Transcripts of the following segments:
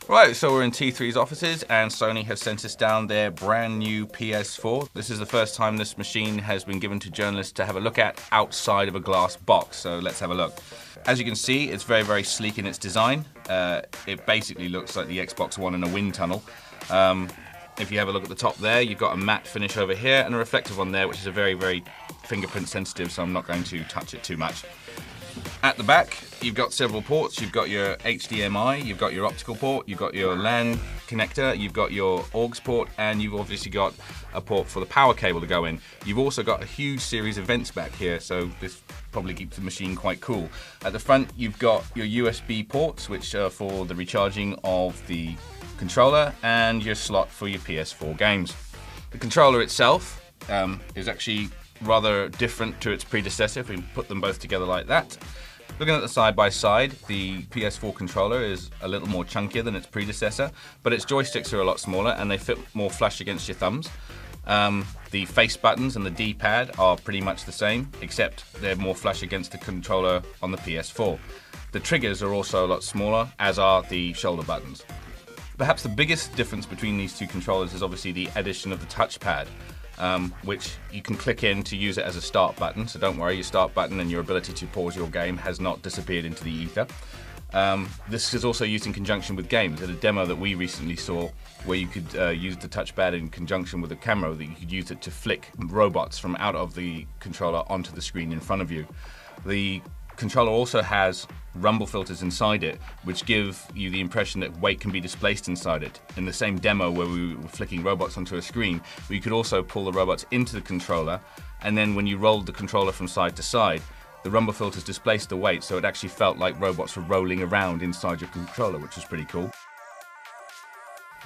Right, so we're in T3's offices and Sony has sent us down their brand new PS4. This is the first time this machine has been given to journalists to have a look at outside of a glass box, so let's have a look. As you can see, it's very, very sleek in its design. It basically looks like the Xbox One in a wind tunnel. If you have a look at the top there, you've got a matte finish over here and a reflective one there, which is a very, very fingerprint sensitive, so I'm not going to touch it too much. At the back, you've got several ports. You've got your HDMI, you've got your optical port, you've got your LAN connector, you've got your AUX port, and you've obviously got a port for the power cable to go in. You've also got a huge series of vents back here, so this probably keeps the machine quite cool. At the front, you've got your USB ports, which are for the recharging of the controller, and your slot for your PS4 games. The controller itself is actually rather different to its predecessor if we put them both together like that. Looking at the side by side, the PS4 controller is a little more chunkier than its predecessor, but its joysticks are a lot smaller and they fit more flush against your thumbs. The face buttons and the D-pad are pretty much the same, except they're more flush against the controller on the PS4. The triggers are also a lot smaller, as are the shoulder buttons. Perhaps the biggest difference between these two controllers is obviously the addition of the touchpad. Which you can click in to use it as a start button, so don't worry, your start button and your ability to pause your game has not disappeared into the ether. This is also used in conjunction with games. At a demo that we recently saw where you could use the touchpad in conjunction with a camera, that you could use it to flick robots from out of the controller onto the screen in front of you. The controller also has rumble filters inside it, which give you the impression that weight can be displaced inside it. In the same demo where we were flicking robots onto a screen, we could also pull the robots into the controller, and then when you rolled the controller from side to side, the rumble filters displaced the weight, so it actually felt like robots were rolling around inside your controller, which was pretty cool.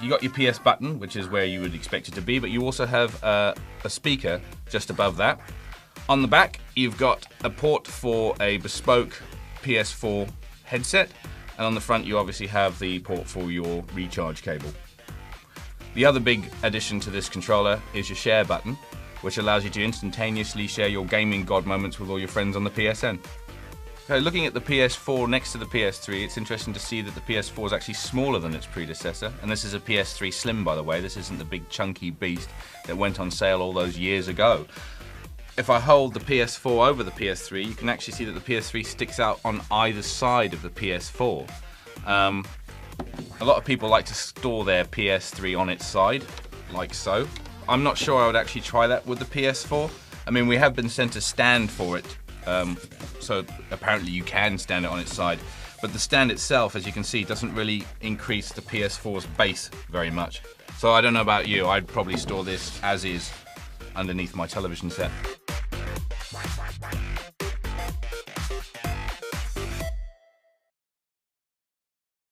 You got your PS button, which is where you would expect it to be, but you also have a speaker just above that. On the back, you've got a port for a bespoke PS4 headset, and on the front you obviously have the port for your recharge cable. The other big addition to this controller is your share button, which allows you to instantaneously share your gaming god moments with all your friends on the PSN. So looking at the PS4 next to the PS3, it's interesting to see that the PS4 is actually smaller than its predecessor, and this is a PS3 Slim, by the way. This isn't the big chunky beast that went on sale all those years ago. If I hold the PS4 over the PS3, you can actually see that the PS3 sticks out on either side of the PS4. A lot of people like to store their PS3 on its side, like so. I'm not sure I would actually try that with the PS4. I mean, we have been sent a stand for it, so apparently you can stand it on its side. But the stand itself, as you can see, doesn't really increase the PS4's base very much. So I don't know about you, I'd probably store this as is underneath my television set.